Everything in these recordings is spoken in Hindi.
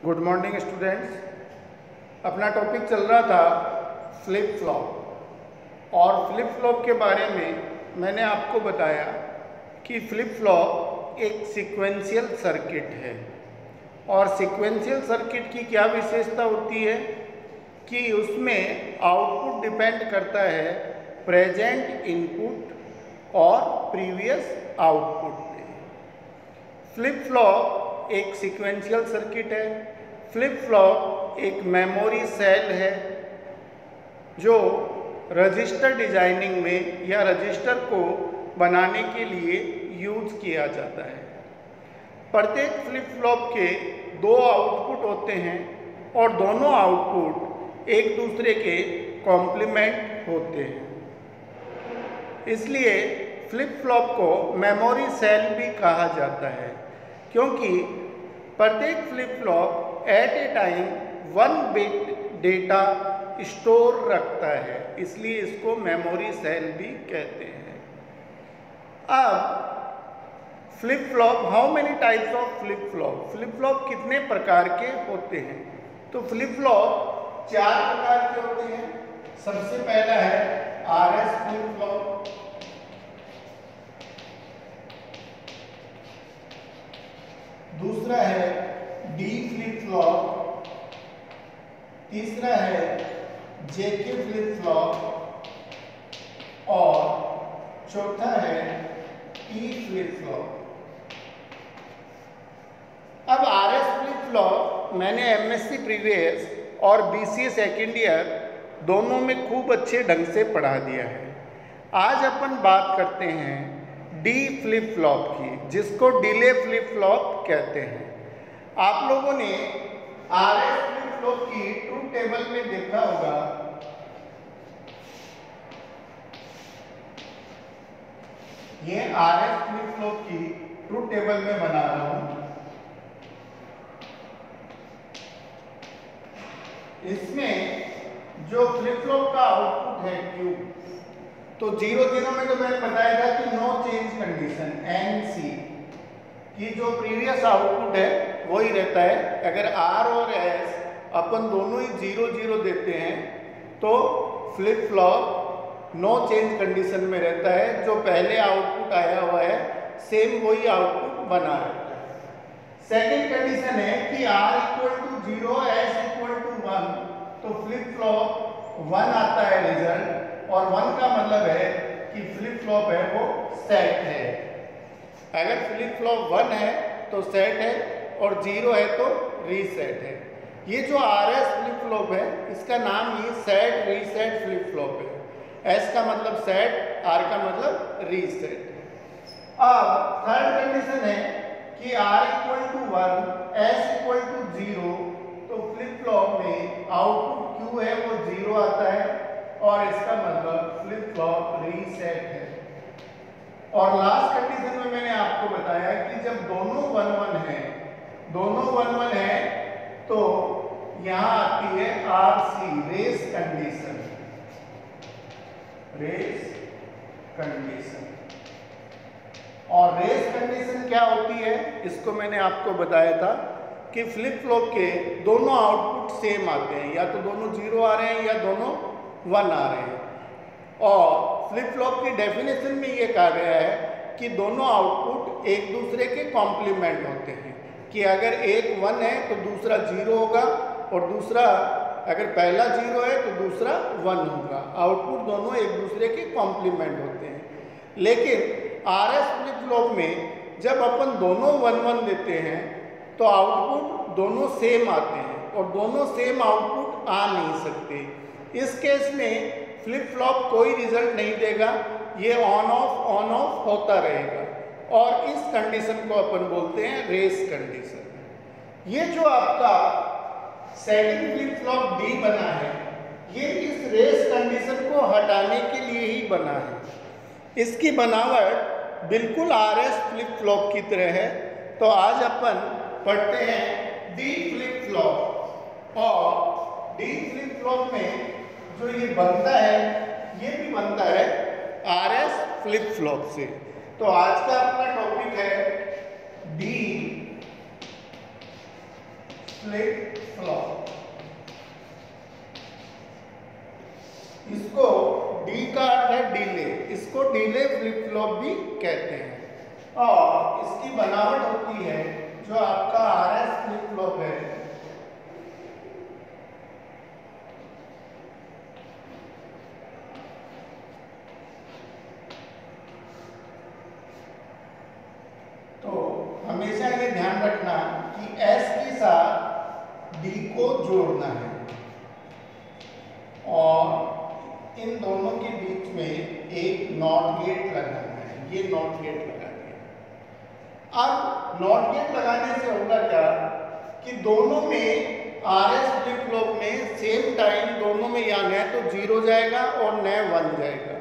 Good morning students. अपना टॉपिक चल रहा था फ्लिप फ्लॉप और फ्लिप फ्लॉप के बारे में मैंने आपको बताया कि फ्लिप फ्लॉप एक सीक्वेंशियल सर्किट है और सीक्वेंशियल सर्किट की क्या विशेषता होती है कि उसमें आउटपुट डिपेंड करता है प्रेजेंट इनपुट और प्रीवियस आउटपुट पे। फ्लिप फ्लॉप एक सीक्वेंशियल सर्किट है। फ्लिप फ्लॉप एक मेमोरी सेल है जो रजिस्टर डिजाइनिंग में या रजिस्टर को बनाने के लिए यूज किया जाता है। प्रत्येक फ्लिप फ्लॉप के दो आउटपुट होते हैं और दोनों आउटपुट एक दूसरे के कॉम्प्लीमेंट होते हैं, इसलिए फ्लिप फ्लॉप को मेमोरी सेल भी कहा जाता है क्योंकि प्रत्येक flip flop at a time 1 bit data store रखता है, इसलिए इसको मेमोरी सेल भी कहते हैं। अब flip flop, how many types of flip flop, flip flop कितने प्रकार के होते हैं? तो फ्लिप फ्लॉप 4 प्रकार के होते हैं। सबसे पहला है आरएस फ्लिप फ्लॉप, दूसरा है डी फ्लिप फ्लॉप, तीसरा है जेके फ्लिप फ्लॉप और चौथा है ई फ्लिप फ्लॉप। अब आरएस फ्लिप फ्लॉप मैंने एमएससी प्रीवियस और बीसीए सेकेंड ईयर दोनों में खूब अच्छे ढंग से पढ़ा दिया है। आज अपन बात करते हैं डी फ्लिप फ्लॉप की, जिसको डिले फ्लिप फ्लॉप कहते हैं। आप लोगों ने आरएस फ्लिप फ्लॉप की ट्रूथ टेबल में देखा होगा, ये आरएस फ्लिप फ्लॉप की ट्रूथ टेबल में बना रहा हूं। इसमें जो फ्लिप फ्लॉप का आउटपुट है Q, तो 0 में तो मैंने बताया था कि नो चेंज कंडीशन NC की जो प्रीवियस आउटपुट है वही रहता है। अगर R और S अपन दोनों ही 0 देते हैं तो flip flop no change condition में रहता है। जो पहले आउटपुट आया हुआ है सेम वही आउटपुट बना रहता है। सेकेंड कंडीशन है कि R = 0, S = 1, तो फ्लिप फ्लॉप 1 आता है रिजल्ट, और 1 का मतलब है कि फ्लिप फ्लॉप है वो सेट है। अगर फ्लिप फ्लॉप 1 है तो सेट है और 0 है तो रीसेट है। ये जो आरएस फ्लिप फ्लॉप है इसका नाम ही सेट रीसेट फ्लिप फ्लॉप है। एस का मतलब सेट, आर का मतलब रीसेट। अब थर्ड कंडीशन है कि R = 1, S = 0, तो फ्लिप फ्लॉप में आउटपुट Q है वो 0 आता है और इसका मतलब फ्लिप फ्लॉप रीसेट है। और लास्ट कंडीशन में मैंने आपको बताया कि जब दोनों 1 1 है तो यहां आती है RC, race condition, race condition. और रेस कंडीशन क्या होती है इसको मैंने आपको बताया था कि फ्लिप फ्लॉप के दोनों आउटपुट सेम आते हैं, या तो दोनों 0 आ रहे हैं या दोनों 1 आ रहे हैं। और फ्लिप फ्लॉप की डेफिनेशन में ये कहा गया है कि दोनों आउटपुट एक दूसरे के कॉम्प्लीमेंट होते हैं, कि अगर एक 1 है तो दूसरा 0 होगा और दूसरा, अगर पहला 0 है तो दूसरा 1 होगा। आउटपुट दोनों एक दूसरे के कॉम्प्लीमेंट होते हैं। लेकिन आरएस फ्लिप फ्लॉप में जब अपन दोनों 1 1 देते हैं तो आउटपुट दोनों सेम आते हैं और दोनों सेम आउटपुट आ नहीं सकते। इस केस में फ्लिप फ्लॉप कोई रिजल्ट नहीं देगा, ये ऑन ऑफ होता रहेगा और इस कंडीशन को अपन बोलते हैं रेस कंडीशन। ये जो आपका सेकंड फ्लिप फ्लॉप डी बना है ये इस रेस कंडीशन को हटाने के लिए ही बना है। इसकी बनावट बिल्कुल आरएस फ्लिप फ्लॉप की तरह है। तो आज अपन पढ़ते हैं डी फ्लिप फ्लॉप, और डी फ्लिप फ्लॉप में जो ये बनता है ये भी बनता है आरएस फ्लिप फ्लॉप से। तो आज का अपना टॉपिक है डी फ्लिप फ्लॉप। इसको डी का अर्थ है डिले, इसको डिले फ्लिप फ्लॉप भी कहते हैं। और इसकी बनावट होती है जो आपका आरएस फ्लिप फ्लॉप है, तो हमेशा ये ध्यान रखना कि एस के साथ डी को जोड़ना है और इन दोनों के बीच में एक नॉट गेट लगाना है। ये नॉट गेट लगा दिया। अब नॉट गेट लगाने से होगा क्या कि दोनों में आरएस फ्लिप फ्लॉप में सेम टाइम दोनों में या न तो 0 जाएगा और न 1 जाएगा।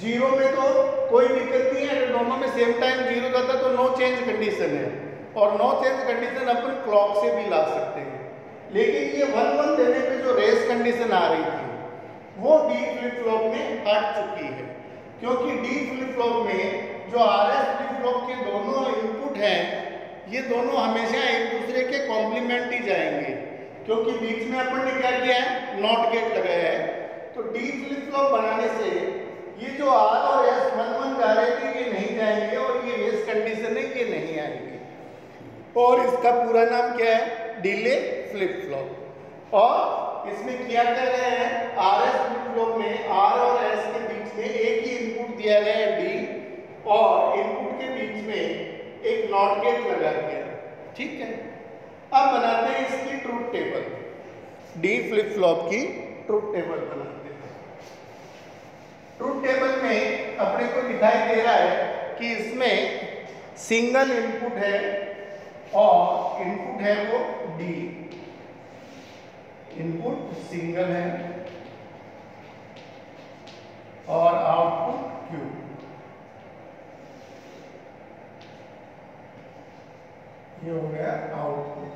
0 में तो कोई दिक्कत नहीं है, अगर दोनों में सेम टाइम 0 जाता तो नो चेंज कंडीशन है और नो चेंज कंडीशन अपन क्लॉक से भी ला सकते हैं। लेकिन ये 1-1 देने पे जो रेस कंडीशन आ रही थी वो डी फ्लिप फ्लॉप में हट चुकी है, क्योंकि डी फ्लिप फ्लॉप में जो आरएस फ्लिप फ्लॉप के दोनों इनपुट हैं ये दोनों हमेशा एक दूसरे के कॉम्प्लीमेंट ही जाएंगे, क्योंकि बीच में अपन ने क्या किया है, नॉट गेट लगाया है। तो डी फ्लिप फ्लॉप बनाने से ये जो आर और एस 1-1 जा रहे थे ये नहीं जाएंगे और ये रेस कंडीशन है ये नहीं आएंगे, और इसका पूरा नाम क्या है, डिले फ्लिप फ्लॉप। और इसमें किया क्या गया है, आरएस फ्लिप फ्लॉप में आर और एस के बीच में एक ही इनपुट दिया गया है डी, और इनपुट के बीच में एक नॉट गेट लगा दिया। ठीक है, अब बनाते हैं इसकी truth table, D flip flop की ट्रूथ टेबल बनाते हैं। ट्रूथ टेबल में अपने को दिखाई दे रहा है कि इसमें सिंगल इनपुट है और इनपुट है वो डी, इनपुट सिंगल है और आउटपुट क्यू। ये हो गया आउटपुट,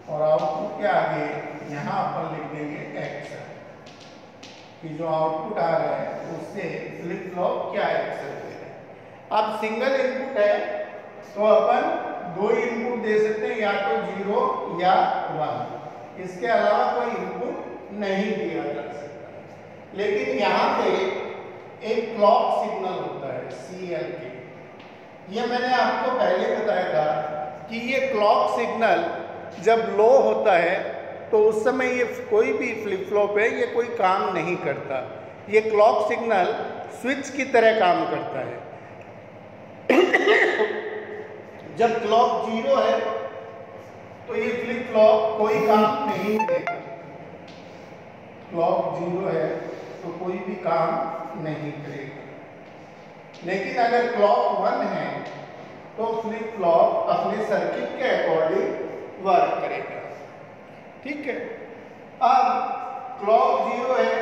और आउटपुट के आगे यहां अपन लिख देंगे एक्स, कि जो आउटपुट आ रहा है उससे फ्लिप फ्लॉप क्या एक्शन दे रहा है। अब सिंगल इनपुट है तो अपन 2 इनपुट दे सकते हैं, या तो 0 या 1, इसके अलावा कोई इनपुट नहीं दिया जा सकता। लेकिन यहाँ पे एक क्लॉक सिग्नल होता है CLK, ये मैंने आपको पहले बताया था कि ये क्लॉक सिग्नल जब लो होता है तो उस समय ये कोई भी फ्लिप फ्लॉप है ये कोई काम नहीं करता, ये क्लॉक सिग्नल स्विच की तरह काम करता है। जब क्लॉक 0 है तो ये फ्लिप फ्लॉप कोई काम नहीं करेगा, क्लॉक 0 है तो कोई भी काम नहीं करेगा। लेकिन अगर क्लॉक 1 है तो फ्लिप फ्लॉप अपने सर्किट के अकॉर्डिंग वर्क करेगा। ठीक है, अब क्लॉक 0 है,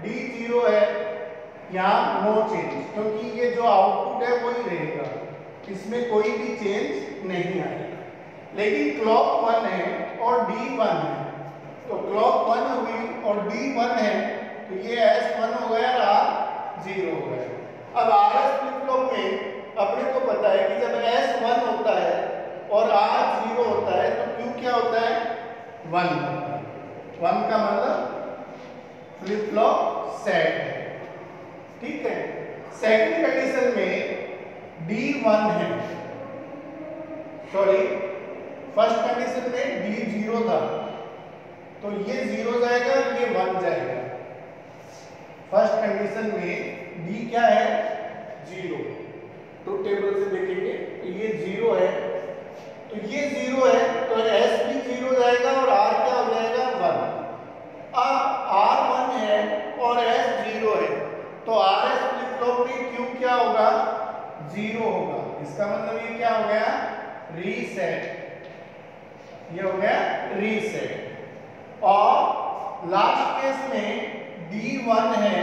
डी 0 है, यहाँ नो चेंज, क्योंकि ये जो आउटपुट है वही रहेगा, इसमें कोई भी चेंज नहीं आएगा। लेकिन क्लॉक 1 है और डी 1 है, तो क्लॉक 1 हो गई और डी 1 है तो ये एस 1 हो गया और आर 0 हो गया। अब आर एस फ्लिप फ्लॉप में अपने को पता है कि जब एस 1 होता है और आर 0 होता है तो क्यू क्या होता है, 1 होता है। 1 का मतलब फ्लिप फ्लॉप सेट है। ठीक है, सेकंड कंडीशन में D1 है, सॉरी फर्स्ट कंडीशन में D0 था तो ये 0 जाएगा और ये 1 जाएगा। फर्स्ट कंडीशन में D क्या है, 0, ट्रूथ टेबल से देखेंगे तो ये 0 है, तो ये 0 है तो S भी 0 जाएगा और R क्या हो जाएगा, 1। अब R 1 है और S 0 है तो RS फ्लिप फ्लॉप में Q क्या होगा, 0 होगा। इसका मतलब ये क्या हो गया, रीसेट, ये हो गया रीसेट। और लास्ट केस में D1 है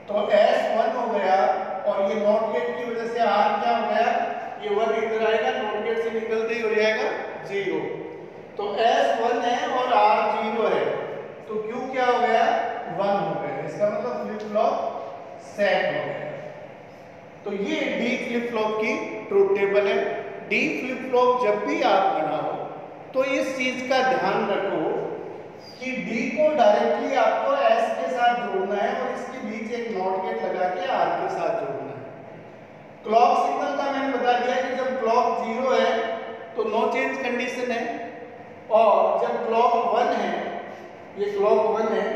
तो S 1 हो गया और ये नॉट गेट की वजह से R क्या हो गया, ये 1 इधर आएगा, नॉट गेट से निकलते ही हो जाएगा 0। तो S 1 है और R 0 है तो Q क्या हो गया, 1 हो गया। इसका मतलब फ्लिप फ्लॉप सेट हो गया। तो ये डी फ्लिप फ्लॉप की ट्रूथ टेबल है। डी फ्लिप फ्लॉप जब भी आप बनाओ तो इस चीज का ध्यान रखो कि डी को डायरेक्टली आपको एस के साथ जोड़ना है और इसके बीच एक नॉट गेट लगा के आर के साथ जोड़ना है। क्लॉक सिग्नल का मैंने बता दिया कि जब क्लॉक 0 है तो नो चेंज कंडीशन है, और जब क्लॉक 1 है, ये क्लॉक 1 है,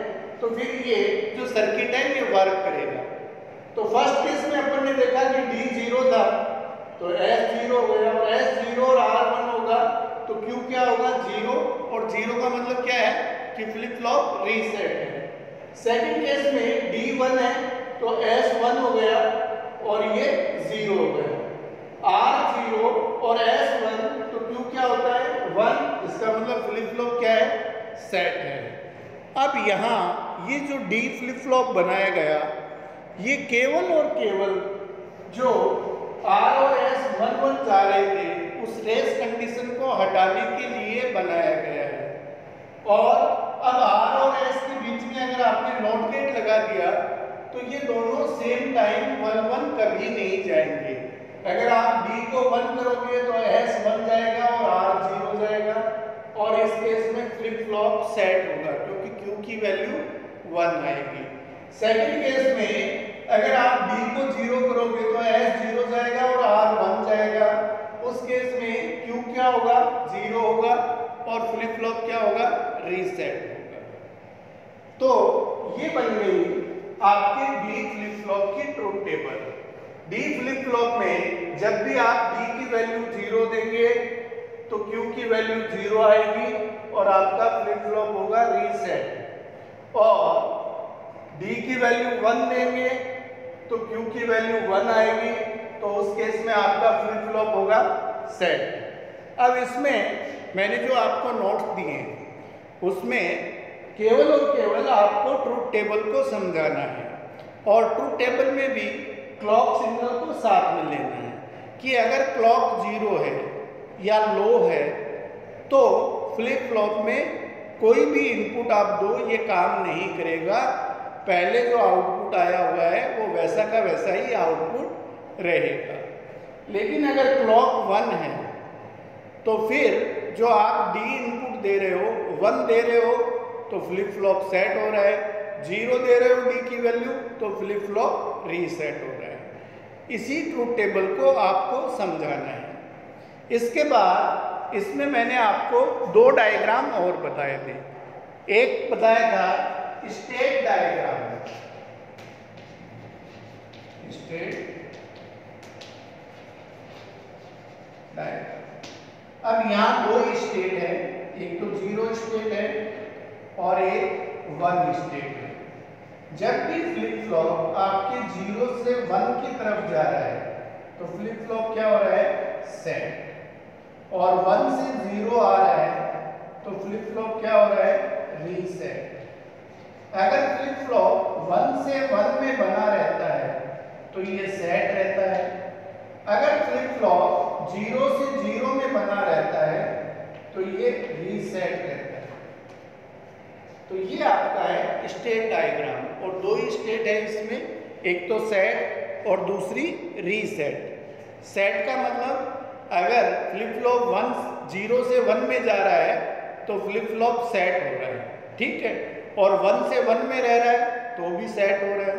तो फिर ये जो सर्किट है ये वर्क करेगा। तो फर्स्ट केस में अपन ने देखा कि डी 0 था तो एस 0 हो गया, और एस 0 और आर 1 होगा तो क्यू क्या होगा 0, और 0 का मतलब क्या है कि फ्लिप फ्लॉप रीसेट है। सेकंड केस में डी 1 है तो एस 1 हो गया और ये 0 हो गया, आर 0 और एस 1 तो क्यू क्या होता है 1, इसका मतलब फ्लिप फ्लॉप क्या है सेट है। अब यहाँ ये जो डी फ्लिप फ्लॉप बनाया गया ये केवल और केवल जो आर और एस 1 1 जा रहे थे उस रेस कंडीशन को हटाने के लिए बनाया गया है, और अब आर और एस के बीच में अगर आपने नॉट गेट लगा दिया तो ये दोनों सेम टाइम 1 1 कभी नहीं जाएंगे। अगर आप डी को 1 करोगे तो एस 1 जाएगा और आर 0 जाएगा, और इस केस में फ्लिप फ्लॉप सेट होगा क्योंकि क्यू की वैल्यू 1 आएगी। सेकंड केस में अगर आप डी को 0 करोगे तो एस 0 जाएगा और आर 1 जाएगा, उस केस में क्यू क्या होगा 0 होगा और फ्लिप फ्लॉप क्या होगा रीसेट होगा। तो ये बन गई आपके डी फ्लिप फ्लॉप की truth table. D flip flop में जब भी आप डी की वैल्यू 0 देंगे तो क्यू की वैल्यू 0 आएगी और आपका फ्लिप फ्लॉप होगा रीसेट, और डी की वैल्यू 1 देंगे तो क्यू की वैल्यू 1 आएगी, तो उस केस में आपका फ्लिप फ्लॉप होगा सेट। अब इसमें मैंने जो आपको नोट्स दिए उसमें केवल और केवल आपको ट्रुथ टेबल को समझाना है, और ट्रुथ टेबल में भी क्लॉक सिग्नल को साथ में लेना है कि अगर क्लॉक 0 है या लो है तो फ्लिप फ्लॉप में कोई भी इनपुट आप दो ये काम नहीं करेगा, पहले जो आउटपुट आया हुआ है वो वैसा का वैसा ही आउटपुट रहेगा। लेकिन अगर क्लॉक 1 है तो फिर जो आप डी इनपुट दे रहे हो 1 दे रहे हो तो फ्लिप फ्लॉप सेट हो रहा है, 0 दे रहे हो डी की वैल्यू तो फ्लिप फ्लॉप रीसेट हो रहा है। इसी ट्रुथ टेबल को आपको समझाना है। इसके बाद इसमें मैंने आपको 2 डायग्राम और बताए थे। एक बताया था स्टेट डायग्राम, स्टेट डायग्राम। अब यहाँ 2 स्टेट है, एक तो 0 स्टेट है और एक 1 स्टेट है। जब भी फ्लिप फ्लॉप आपके 0 से 1 की तरफ जा रहा है तो फ्लिप फ्लॉप क्या हो रहा है सेट, और 1 से 0 आ रहा है तो फ्लिप फ्लॉप क्या हो रहा है रीसेट। अगर फ्लिप फ्लॉप 1 से 1 में बना रहता है तो ये सेट रहता है, अगर फ्लिप फ्लॉप 0 से 0 में बना रहता है तो ये रीसेट रहता है। तो ये आपका है स्टेट डायग्राम, और 2 स्टेट है इसमें, एक तो सेट और दूसरी रीसेट। सेट का मतलब अगर फ्लिप फ्लॉप 0 से 1 में जा रहा है तो फ्लिप फ्लॉप सेट हो रहा है, ठीक है, और 1 से 1 में रह रहा है तो भी सेट हो रहा है,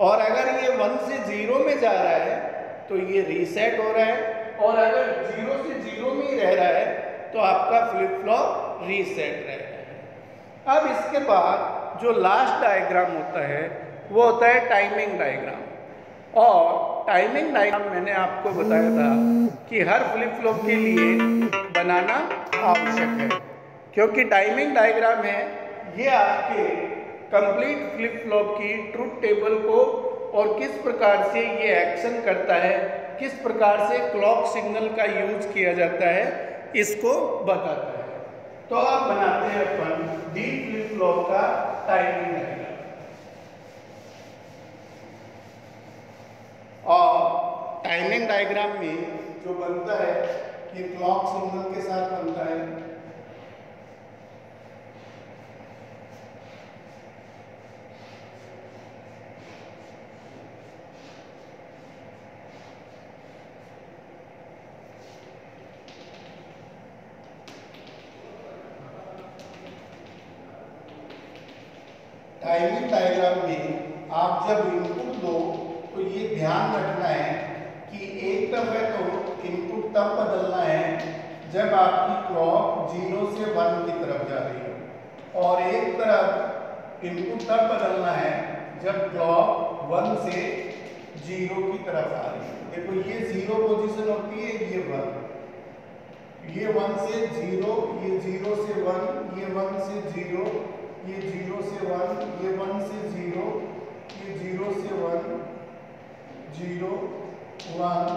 और अगर ये 1 से 0 में जा रहा है तो ये रीसेट हो रहा है, और अगर 0 से 0 में ही रह रहा है तो आपका फ्लिप फ्लॉप रीसेट रहेगा। अब इसके बाद जो लास्ट डायग्राम होता है वो होता है टाइमिंग डायग्राम, और टाइमिंग डायग्राम मैंने आपको बताया था कि हर फ्लिप फ्लॉप के लिए बनाना आवश्यक है, क्योंकि टाइमिंग डायग्राम है ये आपके कंप्लीट फ्लिप फ्लॉप की ट्रुथ टेबल को और किस प्रकार से ये एक्शन करता है, किस प्रकार से क्लॉक सिग्नल का यूज किया जाता है, इसको बताता है। तो अब बनाते हैं अपन डी फ्लिप फ्लॉप का टाइमिंग डायग्राम, और टाइमिंग डायग्राम में जो बनता है ये क्लॉक सिग्नल के साथ बनता है। टाइमिंग डायग्राम में आप जब इनपुट दो तो ये ध्यान रखना है कि एक तरफ है तो इनपुट तब बदलना है जब आपकी क्लॉक 0 से 1 की तरफ जा रही है, और एक तरफ इनपुट तब बदलना है जब क्लॉक 1 से 0 की तरफ आ रही है। देखो ये 0 पोजीशन होती है, ये 1, ये 1 से 0, ये 0 से 1, ये 1 से 0, ये 0 से 1, ये 1 से 0, ये 0 से 1, 0 1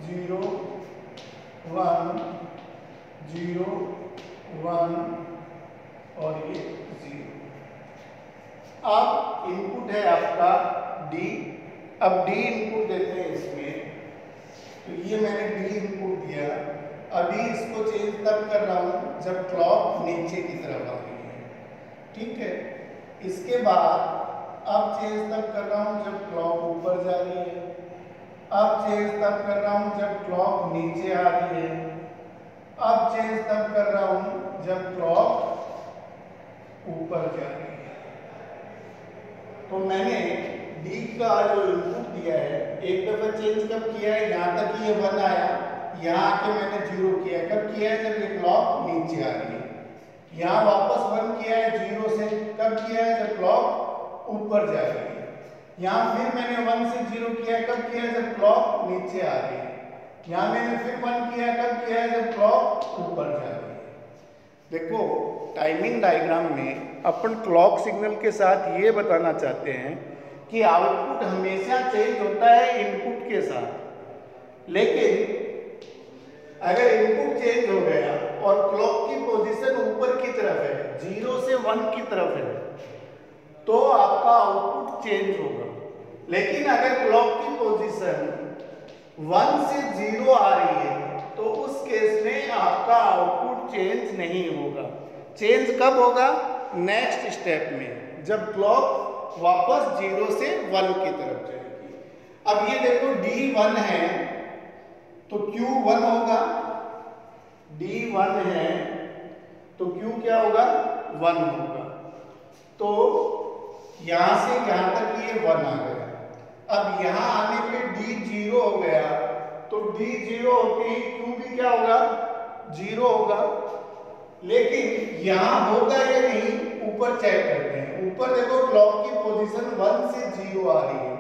0 1 0 1 और ये 0। अब इनपुट है आपका D। अब D इनपुट देते हैं इसमें, तो ये मैंने D इनपुट दिया। अभी इसको चेंज तब कर रहा हूँ जब क्लॉक नीचे की तरफ आ रही है, ठीक है। इसके बाद अब चेंज तब कर रहा हूँ जब क्लॉक ऊपर जा रही है। अब चेंज तब कर रहा हूँ जब क्लॉक नीचे आ रही है। अब चेंज तब कर रहा हूँ जब क्लॉक ऊपर जा रही है। तो मैंने D का जो इनपुट दिया है, एक दफा चेंज कब किया है, यहाँ तक ये 1 आया, यहाँ आके मैंने 0 किया। कब किया है, जब ये क्लॉक नीचे आ रही है। यहाँ वापस 1 किया है 0 से, कब किया है, जब क्लॉक ऊपर जा रही है। यहाँ फिर मैंने 1 से 0 किया है, कब किया है, जब क्लॉक नीचे आ रही है। यहाँ मैंने फिर 1 किया है, कब किया है, जब क्लॉक ऊपर जा रही है। देखो टाइमिंग डायग्राम में अपन क्लॉक सिग्नल के साथ ये बताना चाहते हैं कि आउटपुट हमेशा चेंज होता है इनपुट के साथ, लेकिन अगर इनपुट चेंज हो गया और क्लॉक की पोजीशन ऊपर की तरफ है, 0 से 1 की तरफ है, तो आपका आउटपुट चेंज होगा। लेकिन अगर क्लॉक की पोजीशन 1 से 0 आ रही है तो उस केस में आपका आउटपुट चेंज नहीं होगा। चेंज कब होगा, नेक्स्ट स्टेप में, जब क्लॉक वापस 0 से 1 की तरफ जाएगी। अब ये देखो D1 है तो Q 1 होगा, D1 है तो Q क्या होगा, 1 होगा। तो यहां से यहां तक ये 1 आ गया। अब यहां आने पे D 0 हो गया, तो D 0 होते ही Q भी क्या होगा, 0 होगा। लेकिन यहां होगा या नहीं, ऊपर चेक करते हैं। ऊपर देखो क्लॉक की पोजीशन 1 से 0 आ रही है,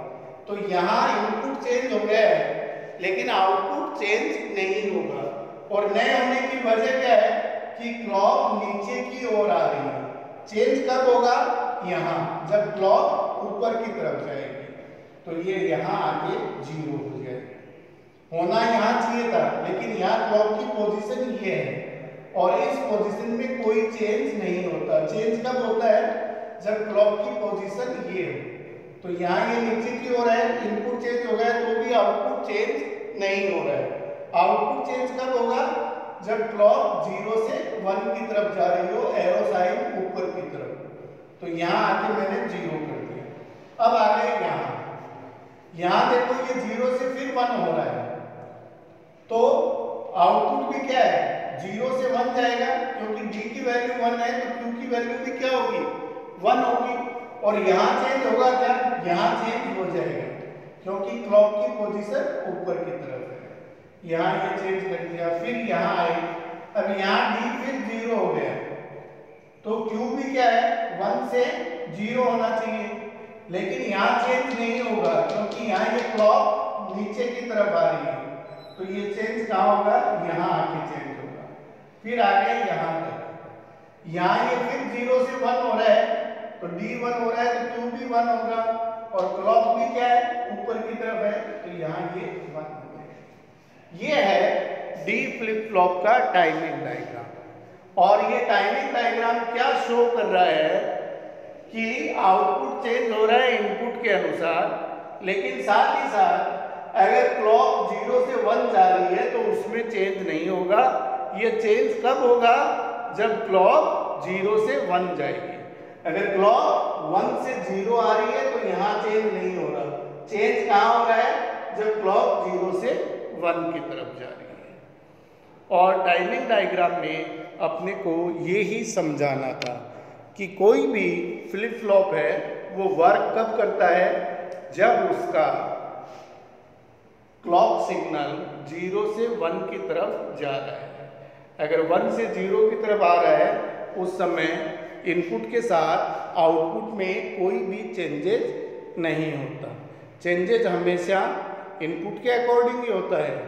तो यहां इनपुट चेंज हो गया है लेकिन आउटपुट चेंज नहीं होगा। और नए होने की वजह क्या है कि क्लॉक नीचे की ओर आ रही है। चेंज कब होगा, यहाँ, जब क्लॉक ऊपर की तरफ जाएगी, तो ये यहाँ आके 0 हो जाएगी। होना यहाँ चाहिए था, लेकिन यहाँ क्लॉक की पोजीशन ये है और इस पोजीशन में कोई चेंज नहीं होता। चेंज कब होता है, जब क्लॉक की पोजीशन ये हो। तो यहाँ ये नीचे की ओर है, इनपुट चेंज हो गया तो भी आउटपुट चेंज नहीं हो रहा है। आउटपुट चेंज कब होगा, जब क्लॉक 0 से 1 की तरफ जा रही हो, एरो साइन ऊपर की तरफ। तो यहाँ आके मैंने 0 कर दिया। अब आ गए यहाँ देखो ये 0 से फिर 1 हो रहा है, तो आउटपुट भी क्या है, 0 से 1 जाएगा, क्योंकि D की वैल्यू 1 है तो Q की वैल्यू भी क्या होगी, 1 होगी। और यहाँ चेंज होगा क्या, यहाँ चेंज हो जाएगा क्योंकि क्लॉक की पोजीशन ऊपर की तरफ है। यहाँ ये चेंज कर दिया, फिर यहाँ आए, अब यहाँ D फिर 0 हो गया, तो Q भी क्या है, 1 से 0 होना चाहिए। लेकिन यहाँ चेंज नहीं होगा क्योंकि यहाँ ये क्लॉक नीचे की तरफ आ रही है, तो ये चेंज कहाँ होगा, यहाँ आके चेंज होगा। फिर आगे यहाँ तक, यहाँ ये फिर 0 से 1 हो रहा है, तो D 1 हो रहा है तो Q भी 1 होगा, और क्लॉक भी क्या है, ऊपर की तरफ है, तो यहाँ ये 1 हो गया। ये है D फ्लिप फ्लॉप का टाइमिंग डायग्राम। और ये टाइमिंग डायग्राम क्या शो कर रहा है कि आउटपुट चेंज हो रहा है इनपुट के अनुसार, लेकिन साथ ही साथ अगर क्लॉक 0 से 1 जा रही है तो उसमें चेंज नहीं होगा। ये चेंज कब होगा, जब क्लॉक 0 से 1 जाएगी। अगर क्लॉक 1 से 0 आ रही है तो यहाँ चेंज नहीं हो रहा। चेंज कहाँ हो रहा है, जब क्लॉक 0 से 1 की तरफ जा रही है। और टाइमिंग डायग्राम में अपने को ये ही समझाना था कि कोई भी फ्लिप फ्लॉप है वो वर्क कब करता है, जब उसका क्लॉक सिग्नल 0 से 1 की तरफ जा रहा है। अगर 1 से 0 की तरफ आ रहा है उस समय इनपुट के साथ आउटपुट में कोई भी चेंजेस नहीं होता। चेंजेस हमेशा इनपुट के अकॉर्डिंग ही होता है,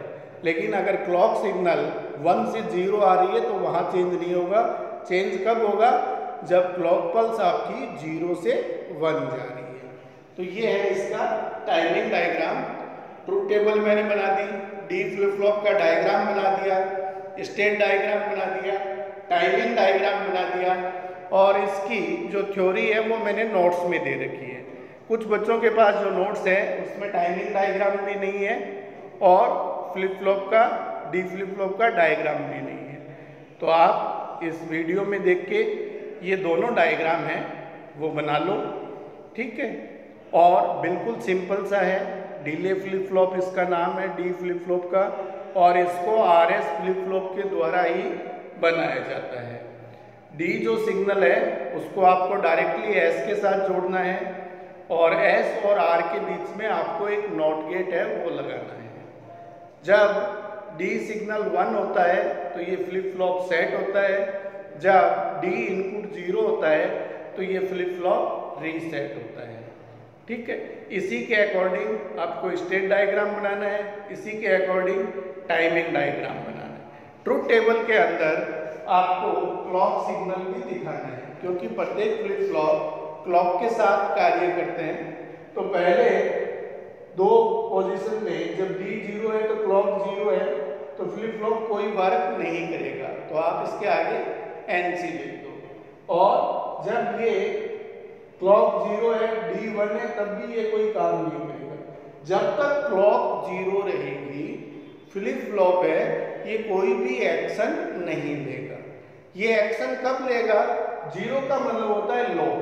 लेकिन अगर क्लॉक सिग्नल 1 से 0 आ रही है तो वहाँ चेंज नहीं होगा। चेंज कब होगा, जब क्लॉक पल्स आपकी 0 से 1 जा रही है। तो ये है इसका टाइमिंग डायग्राम। ट्रुथ टेबल मैंने बना दी, डी फ्लिप फ्लॉप का डायग्राम बना दिया, स्टेट डायग्राम बना दिया, टाइमिंग डायग्राम बना दिया, और इसकी जो थ्योरी है वो मैंने नोट्स में दे रखी है। कुछ बच्चों के पास जो नोट्स है उसमें टाइमिंग डायग्राम भी नहीं है और फ्लिप फ्लॉप का, डी फ्लिप फ्लॉप का डायग्राम भी नहीं है। तो आप इस वीडियो में देख के ये दोनों डायग्राम हैं वो बना लो, ठीक है। और बिल्कुल सिंपल सा है, डिले फ्लिप फ्लॉप इसका नाम है, डी फ्लिप फ्लॉप का, और इसको आरएस फ्लिप फ्लॉप के द्वारा ही बनाया जाता है। डी जो सिग्नल है उसको आपको डायरेक्टली एस के साथ जोड़ना है और एस और आर के बीच में आपको एक नॉट गेट है वो लगाना है। जब डी सिग्नल 1 होता है तो ये फ्लिप फ्लॉप सेट होता है, जब डी इनपुट 0 होता है तो ये फ्लिप फ्लॉप रीसेट होता है, ठीक है। इसी के अकॉर्डिंग आपको स्टेट डायग्राम बनाना है, इसी के अकॉर्डिंग टाइमिंग डायग्राम बनाना है। ट्रुथ टेबल के अंदर आपको क्लॉक सिग्नल भी दिखाना है, क्योंकि प्रत्येक फ्लिप फ्लॉप क्लॉक के साथ कार्य करते हैं। तो पहले दो पोजीशन में जब डी 0 है तो क्लॉक 0 है तो फ्लिप फ्लॉप कोई वर्क नहीं करेगा, तो आप इसके आगे एनसी लिख दो। और जब ये क्लॉक 0 है, डी 1 है, तब भी ये कोई काम नहीं करेगा। जब तक क्लॉक 0 रहेगी फ्लिप फ्लॉप है ये कोई भी एक्शन नहीं लेगा। ये एक्शन कब लेगा, 0 का मतलब होता है लो।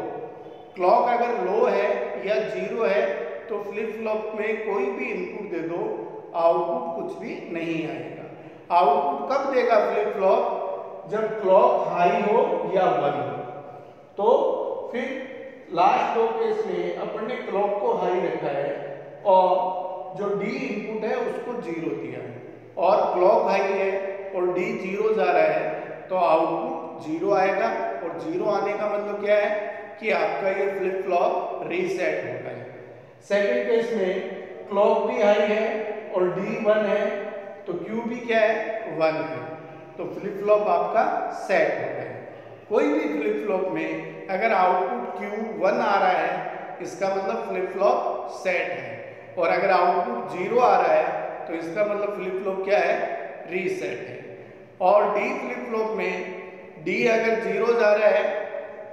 क्लॉक अगर लो है या 0 है तो फ्लिप फ्लॉप में कोई भी इनपुट दे दो आउटपुट कुछ भी नहीं आएगा। आउटपुट कब देगा फ्लिप फ्लॉप, जब क्लॉक हाई हो या 1 हो। तो फिर लास्ट दो केस में अपने क्लॉक को हाई रखा है और जो डी इनपुट है उसको 0 दिया है, और क्लॉक हाई है और डी 0 जा रहा है तो आउटपुट 0 आएगा। और 0 आने का मतलब क्या है कि आपका ये फ्लिप फ्लॉप रीसेट होता है। सेकंड केस में क्लॉक भी हाई है और डी 1 है तो क्यू भी क्या है, 1 है, तो फ्लिप फ्लॉप आपका सेट होता है। कोई भी फ्लिप फ्लॉप में अगर आउटपुट क्यू 1 आ रहा है इसका मतलब फ्लिप फ्लॉप सेट है, और अगर आउटपुट 0 आ रहा है तो इसका मतलब फ्लिप फ्लॉप क्या है, रीसेट है। और डी फ्लिप फ्लॉप में डी अगर 0 जा रहा है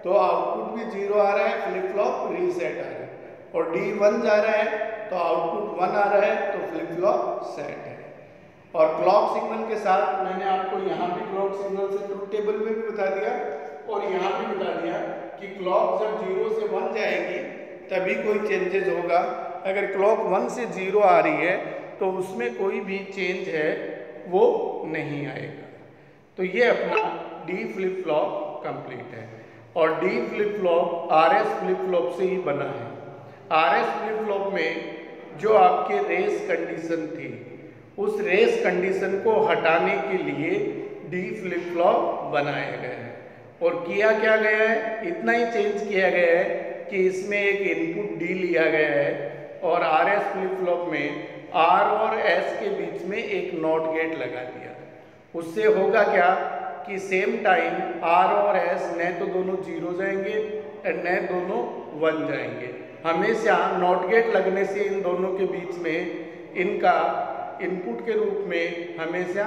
तो आउटपुट भी 0 आ रहा है, फ्लिप फ्लॉप रीसेट आ रहा है, और डी 1 जा रहा है तो आउटपुट 1 आ रहा है तो फ्लिप फ्लॉप सेट है। और क्लॉक सिग्नल के साथ मैंने आपको यहाँ भी क्लॉक सिग्नल से ट्रुथ टेबल में भी बता दिया और यहाँ भी बता दिया कि क्लॉक जब 0 से 1 जाएगी तभी कोई चेंजेस होगा। अगर क्लॉक 1 से 0 आ रही है तो उसमें कोई भी चेंज है वो नहीं आएगा। तो ये अपना डी फ्लिप फ्लॉप कंप्लीट है, और D flip flop RS flip flop से ही बना है। आरएस फ्लिप फ्लॉप में जो आपके रेस कंडीशन थी उस रेस कंडीशन को हटाने के लिए डी फ्लिप फ्लॉप बनाया गया है, और किया क्या गया है, इतना ही चेंज किया गया है कि इसमें एक इनपुट डी लिया गया है और आरएस फ्लिप फ्लॉप में आर और एस के बीच में एक नॉट गेट लगा दिया। उससे होगा क्या कि सेम टाइम आर और एस न तो दोनों 0 जाएंगे और न दोनों 1 जाएंगे। हमेशा नॉट गेट लगने से इन दोनों के बीच में इनका इनपुट के रूप में हमेशा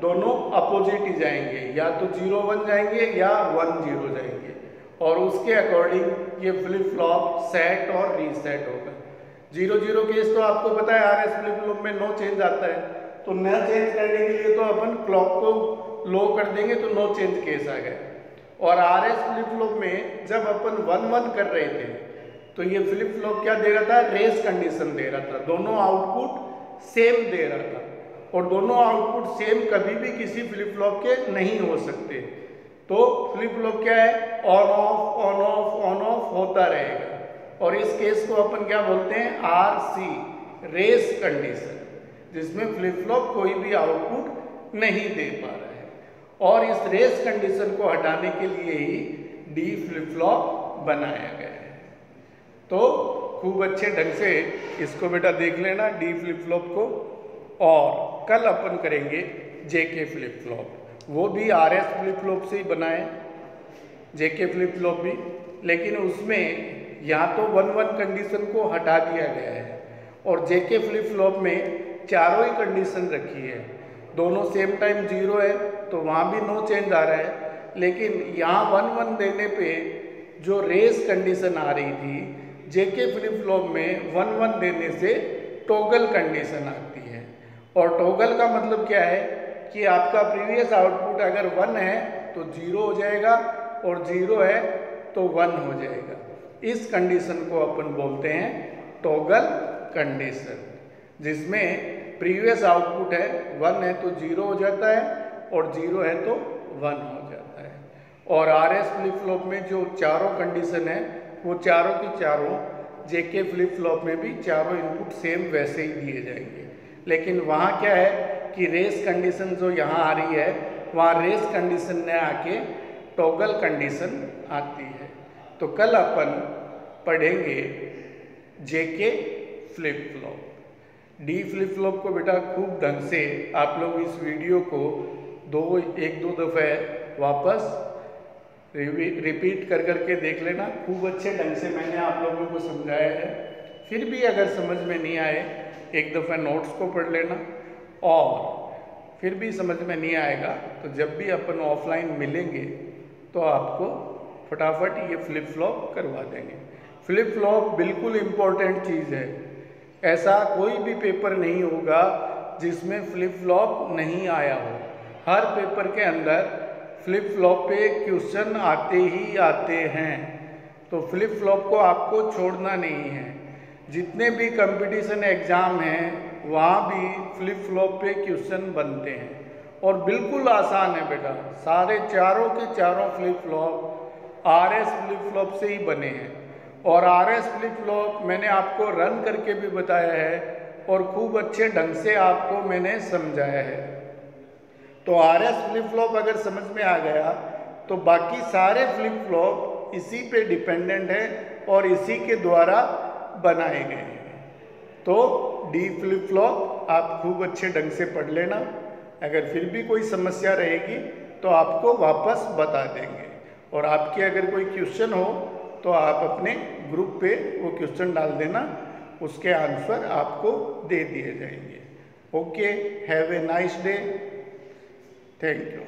दोनों अपोजिट ही जाएंगे, या तो 0 1 जाएंगे या 1 0 जाएंगे, और उसके अकॉर्डिंग ये फ्लिप फ्लॉप सेट और रीसेट होगा। 0 0 केस तो आपको पता है आरएस फ्लिप फ्लॉप में नो चेंज आता है, तो न चेंज करने के लिए तो अपन क्लॉक को लो कर देंगे तो नो चेंज केस आ गया। और आरएस फ्लिप फ्लॉप में जब अपन 1 1 कर रहे थे तो ये फ्लिप फ्लॉप क्या दे रहा था, रेस कंडीशन दे रहा था, दोनों आउटपुट सेम दे रहा था, और दोनों आउटपुट सेम कभी भी किसी फ्लिप फ्लॉप के नहीं हो सकते। तो फ्लिप फ्लॉप क्या है, ऑन ऑफ होता रहेगा। और इस केस को अपन क्या बोलते हैं, RC, रेस कंडीशन, जिसमें फ्लिप फ्लॉप कोई भी आउटपुट नहीं दे पा रहा है। और इस रेस कंडीशन को हटाने के लिए ही डी फ्लिप फ्लॉप बनाया गया है। तो खूब अच्छे ढंग से इसको बेटा देख लेना, डी फ्लिप फ्लॉप को। और कल अपन करेंगे जेके फ्लिप फ्लॉप, वो भी RS फ्लिप फ्लॉप से ही बनाए, जेके फ्लिप फ्लॉप भी, लेकिन उसमें या तो 1-1 कंडीशन को हटा दिया गया है और जेके फ्लिप फ्लॉप में चारों ही कंडीशन रखी है, दोनों सेम टाइम 0 है तो वहाँ भी नो चेंज आ रहा है। लेकिन यहाँ 1-1 देने पे जो रेस कंडीशन आ रही थी, जेके फ्लिप फ्लॉप में 1-1 देने से टॉगल कंडीशन आती है। और टॉगल का मतलब क्या है कि आपका प्रीवियस आउटपुट अगर 1 है तो 0 हो जाएगा और 0 है तो 1 हो जाएगा। इस कंडीशन को अपन बोलते हैं टॉगल कंडीशन, जिसमें प्रीवियस आउटपुट है 1 है तो 0 हो जाता है और 0 है तो 1 हो जाता है। और RS फ्लिप फ्लॉप में जो चारों कंडीशन है वो चारों की चारों जेके फ्लिप फ्लॉप में भी चारों इनपुट सेम वैसे ही दिए जाएंगे। लेकिन वहाँ क्या है कि रेस कंडीशन जो यहाँ आ रही है, वहाँ रेस कंडीशन ने आके टॉगल कंडीशन आती है। तो कल अपन पढ़ेंगे JK flip flop. D flip flop को बेटा खूब ढंग से आप लोग इस वीडियो को एक दो दफ़े वापस रिपीट कर करके देख लेना। खूब अच्छे ढंग से मैंने आप लोगों को समझाया है। फिर भी अगर समझ में नहीं आए, एक दफ़ा नोट्स को पढ़ लेना। और फिर भी समझ में नहीं आएगा तो जब भी अपन ऑफलाइन मिलेंगे तो आपको फटाफट ये फ्लिप फ्लॉप करवा देंगे। फ्लिप फ्लॉप बिल्कुल इम्पोर्टेंट चीज़ है। ऐसा कोई भी पेपर नहीं होगा जिसमें फ्लिप फ्लॉप नहीं आया हो। हर पेपर के अंदर फ्लिप फ्लॉप पे क्वेश्चन आते ही आते हैं। तो फ्लिप फ्लॉप को आपको छोड़ना नहीं है। जितने भी कंपटीशन एग्ज़ाम हैं वहाँ भी फ्लिप फ्लॉप पे क्वेश्चन बनते हैं और बिल्कुल आसान है बेटा। सारे चारों के चारों flip flop RS flip flop से ही बने हैं। और RS फ्लिप फ्लॉप मैंने आपको रन करके भी बताया है और खूब अच्छे ढंग से आपको मैंने समझाया है। तो RS फ्लिप फ्लॉप अगर समझ में आ गया तो बाकी सारे फ्लिप फ्लॉप इसी पे डिपेंडेंट है और इसी के द्वारा बनाए गए हैं। तो डी फ्लिप फ्लॉप आप खूब अच्छे ढंग से पढ़ लेना। अगर फिर भी कोई समस्या रहेगी तो आपको वापस बता देंगे। और आपके अगर कोई क्वेश्चन हो तो आप अपने ग्रुप पे वो क्वेश्चन डाल देना, उसके आंसर आपको दे दिए जाएंगे। Okay, have a nice day, thank you.